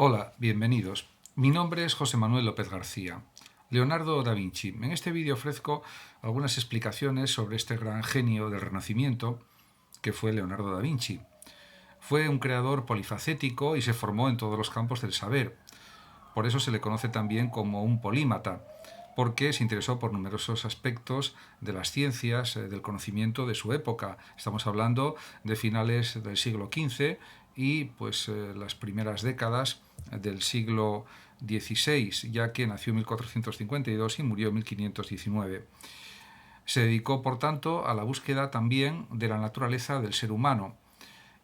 Hola, bienvenidos. Mi nombre es José Manuel López García. Leonardo da Vinci. En este vídeo ofrezco algunas explicaciones sobre este gran genio del Renacimiento que fue Leonardo da Vinci. Fue un creador polifacético y se formó en todos los campos del saber. Por eso se le conoce también como un polímata, porque se interesó por numerosos aspectos de las ciencias, del conocimiento de su época. Estamos hablando de finales del siglo XV y las primeras décadas del siglo XVI, ya que nació en 1452 y murió en 1519. Se dedicó, por tanto, a la búsqueda también de la naturaleza del ser humano,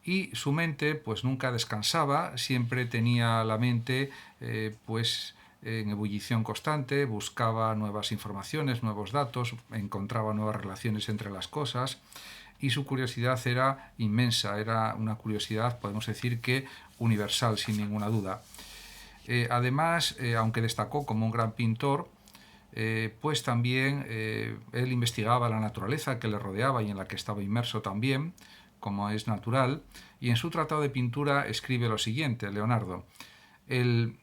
y su mente pues nunca descansaba, siempre tenía la mente en ebullición constante, buscaba nuevas informaciones, nuevos datos, encontraba nuevas relaciones entre las cosas y su curiosidad era inmensa, era una curiosidad, podemos decir que universal, sin ninguna duda. Además, aunque destacó como un gran pintor, pues también él investigaba la naturaleza que le rodeaba y en la que estaba inmerso también, como es natural, y en su tratado de pintura escribe lo siguiente, Leonardo: el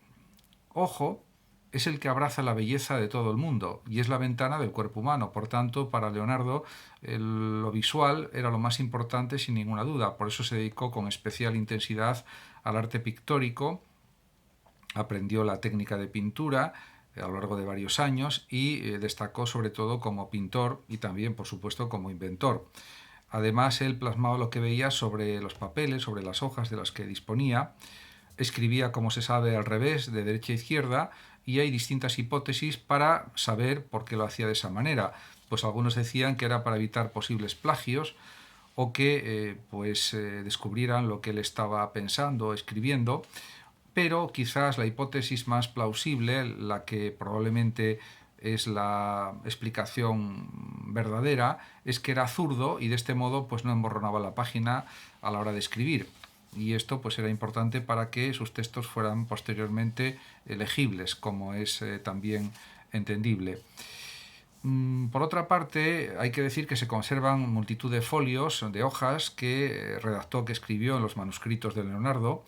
ojo es el que abraza la belleza de todo el mundo y es la ventana del cuerpo humano. Por tanto, para Leonardo lo visual era lo más importante sin ninguna duda. Por eso se dedicó con especial intensidad al arte pictórico, aprendió la técnica de pintura a lo largo de varios años y destacó sobre todo como pintor y también, por supuesto, como inventor. Además, él plasmaba lo que veía sobre los papeles, sobre las hojas de las que disponía. Escribía, como se sabe, al revés, de derecha a izquierda, y hay distintas hipótesis para saber por qué lo hacía de esa manera. Pues algunos decían que era para evitar posibles plagios o que descubrieran lo que él estaba pensando, escribiendo, pero quizás la hipótesis más plausible, la que probablemente es la explicación verdadera, es que era zurdo y de este modo pues no emborronaba la página a la hora de escribir, y esto pues era importante para que sus textos fueran posteriormente legibles, como es también entendible. Por otra parte, hay que decir que se conservan multitud de folios, de hojas que redactó, que escribió en los manuscritos de Leonardo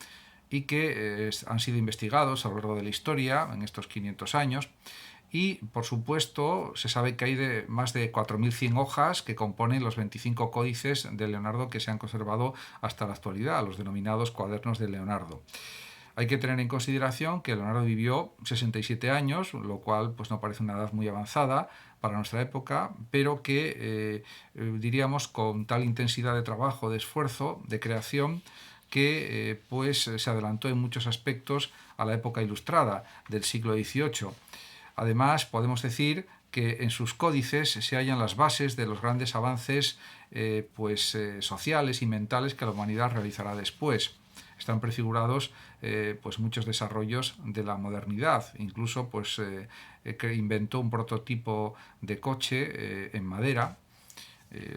y que han sido investigados a lo largo de la historia en estos 500 años. Y, por supuesto, se sabe que hay más de 4.100 hojas que componen los 25 códices de Leonardo que se han conservado hasta la actualidad, los denominados cuadernos de Leonardo. Hay que tener en consideración que Leonardo vivió 67 años, lo cual pues no parece una edad muy avanzada para nuestra época, pero que diríamos con tal intensidad de trabajo, de esfuerzo, de creación, que se adelantó en muchos aspectos a la época ilustrada del siglo XVIII. Además, podemos decir que en sus códices se hallan las bases de los grandes avances sociales y mentales que la humanidad realizará después. Están prefigurados muchos desarrollos de la modernidad. Incluso que inventó un prototipo de coche en madera,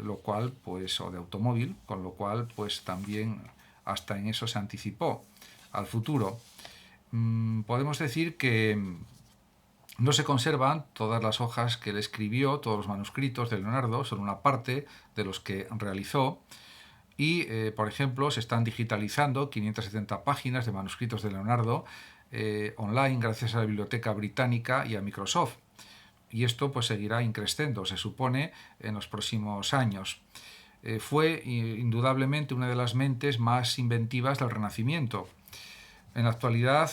lo cual o de automóvil, con lo cual también hasta en eso se anticipó al futuro. Podemos decir que no se conservan todas las hojas que él escribió, todos los manuscritos de Leonardo, son una parte de los que realizó. Y, por ejemplo, se están digitalizando 570 páginas de manuscritos de Leonardo online gracias a la Biblioteca Británica y a Microsoft. Y esto seguirá increciendo, se supone, en los próximos años. Fue indudablemente una de las mentes más inventivas del Renacimiento. En la actualidad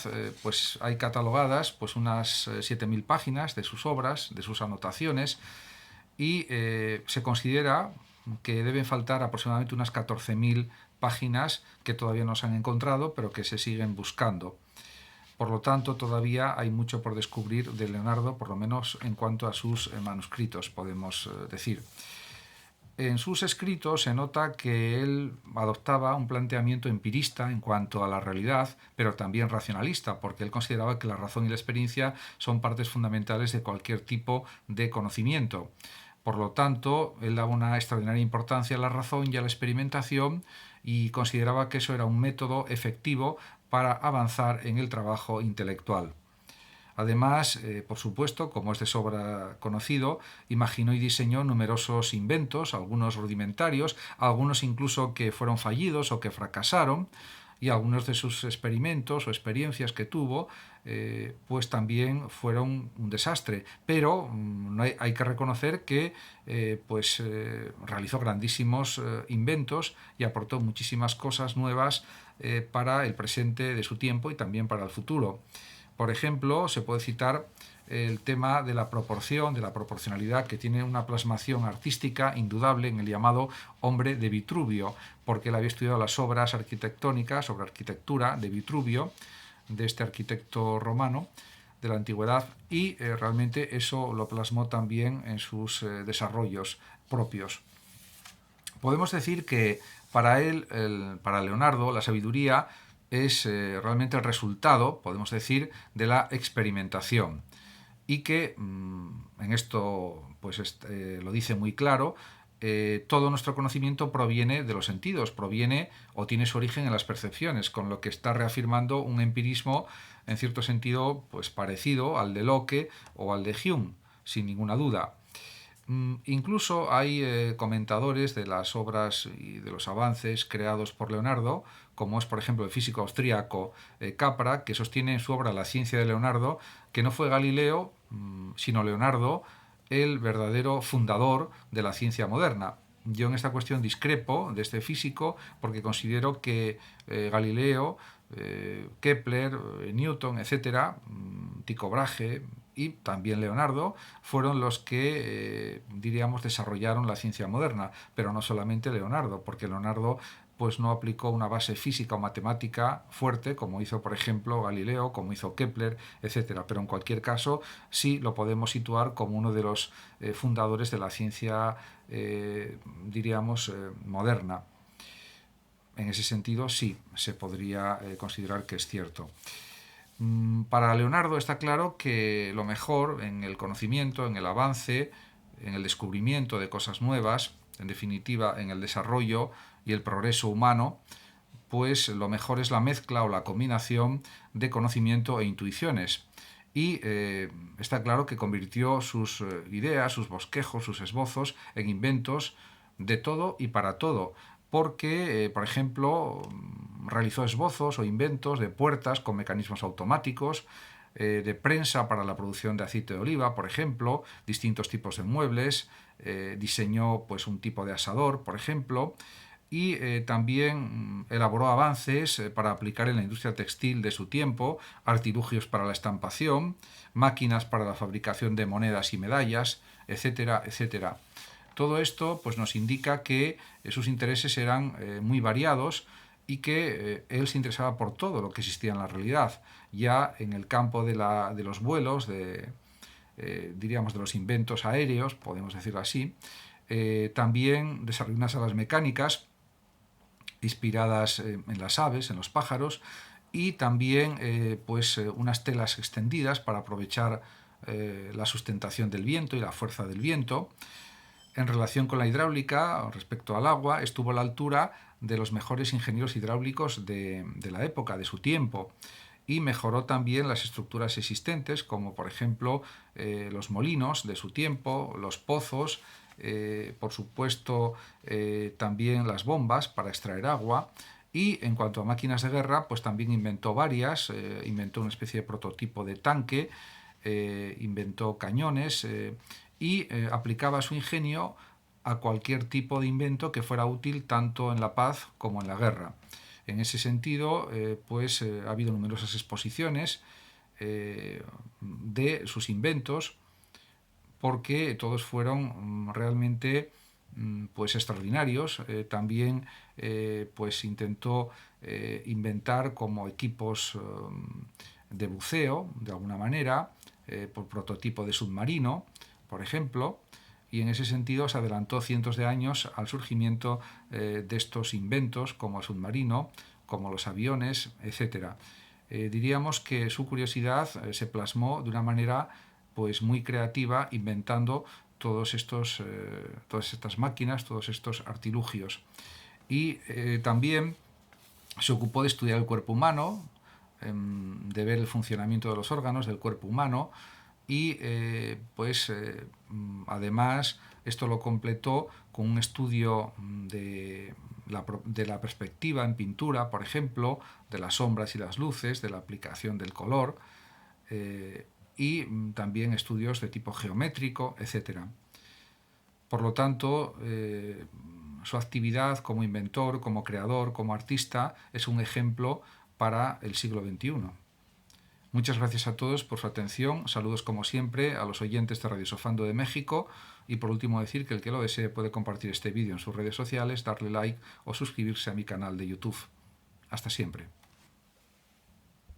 hay catalogadas unas 7.000 páginas de sus obras, de sus anotaciones, y se considera que deben faltar aproximadamente unas 14.000 páginas que todavía no se han encontrado, pero que se siguen buscando. Por lo tanto, todavía hay mucho por descubrir de Leonardo, por lo menos en cuanto a sus manuscritos, podemos decir. En sus escritos se nota que él adoptaba un planteamiento empirista en cuanto a la realidad, pero también racionalista, porque él consideraba que la razón y la experiencia son partes fundamentales de cualquier tipo de conocimiento. Por lo tanto, él daba una extraordinaria importancia a la razón y a la experimentación y consideraba que eso era un método efectivo para avanzar en el trabajo intelectual. Además, por supuesto, como es de sobra conocido, imaginó y diseñó numerosos inventos, algunos rudimentarios, algunos incluso que fueron fallidos o que fracasaron, y algunos de sus experimentos o experiencias que tuvo pues también fueron un desastre, pero no hay que reconocer que realizó grandísimos inventos y aportó muchísimas cosas nuevas para el presente de su tiempo y también para el futuro. Por ejemplo, se puede citar el tema de la proporción, de la proporcionalidad, que tiene una plasmación artística indudable en el llamado Hombre de Vitruvio, porque él había estudiado las obras arquitectónicas, sobre arquitectura de Vitruvio, de este arquitecto romano de la antigüedad, y realmente eso lo plasmó también en sus desarrollos propios. Podemos decir que para él, para Leonardo, la sabiduría es realmente el resultado, podemos decir, de la experimentación, y que en esto lo dice muy claro. Todo nuestro conocimiento proviene de los sentidos, proviene o tiene su origen en las percepciones, con lo que está reafirmando un empirismo en cierto sentido pues parecido al de Locke o al de Hume, sin ninguna duda. Incluso hay comentadores de las obras y de los avances creados por Leonardo, como es por ejemplo el físico austríaco Capra, que sostiene en su obra La ciencia de Leonardo que no fue Galileo, sino Leonardo, el verdadero fundador de la ciencia moderna. Yo en esta cuestión discrepo de este físico porque considero que Galileo, Kepler, Newton, etcétera, Tycho Brahe y también Leonardo fueron los que, diríamos, desarrollaron la ciencia moderna, pero no solamente Leonardo, porque Leonardo pues no aplicó una base física o matemática fuerte, como hizo, por ejemplo, Galileo, como hizo Kepler, etcétera. Pero en cualquier caso, sí lo podemos situar como uno de los fundadores de la ciencia, diríamos, moderna. En ese sentido, sí, se podría considerar que es cierto. Para Leonardo está claro que lo mejor en el conocimiento, en el avance, en el descubrimiento de cosas nuevas, en definitiva en el desarrollo y el progreso humano, pues lo mejor es la mezcla o la combinación de conocimiento e intuiciones. Y está claro que convirtió sus ideas, sus bosquejos, sus esbozos en inventos de todo y para todo, porque, por ejemplo, realizó esbozos o inventos de puertas con mecanismos automáticos, de prensa para la producción de aceite de oliva, por ejemplo, distintos tipos de muebles, diseñó pues un tipo de asador, por ejemplo, y también elaboró avances para aplicar en la industria textil de su tiempo, artilugios para la estampación, máquinas para la fabricación de monedas y medallas, etcétera, etcétera. Todo esto pues, nos indica que sus intereses eran muy variados y que él se interesaba por todo lo que existía en la realidad, ya en el campo de los vuelos, diríamos de los inventos aéreos, podemos decirlo así, también desarrolló unas alas mecánicas inspiradas en las aves, en los pájaros, y también unas telas extendidas para aprovechar la sustentación del viento y la fuerza del viento. En relación con la hidráulica, respecto al agua, estuvo a la altura de los mejores ingenieros hidráulicos de la época, de su tiempo, y mejoró también las estructuras existentes, como por ejemplo los molinos de su tiempo, los pozos, por supuesto también las bombas para extraer agua. Y en cuanto a máquinas de guerra, pues también inventó varias, inventó una especie de prototipo de tanque, inventó cañones y aplicaba su ingenio a cualquier tipo de invento que fuera útil tanto en la paz como en la guerra. En ese sentido, ha habido numerosas exposiciones de sus inventos, porque todos fueron realmente extraordinarios. También intentó inventar como equipos de buceo, de alguna manera, por prototipo de submarino, por ejemplo, y en ese sentido se adelantó cientos de años al surgimiento de estos inventos como el submarino, como los aviones, etc. Diríamos que su curiosidad se plasmó de una manera pues muy creativa, inventando todas estas máquinas, todos estos artilugios. Y también se ocupó de estudiar el cuerpo humano, de ver el funcionamiento de los órganos del cuerpo humano, y además Esto lo completó con un estudio de la perspectiva en pintura, por ejemplo, de las sombras y las luces, de la aplicación del color, y también estudios de tipo geométrico, etc. Por lo tanto, su actividad como inventor, como creador, como artista, es un ejemplo para el siglo XXI. Muchas gracias a todos por su atención. Saludos como siempre a los oyentes de Radio Sofando de México. Y por último decir que el que lo desee puede compartir este vídeo en sus redes sociales, darle like o suscribirse a mi canal de YouTube. Hasta siempre.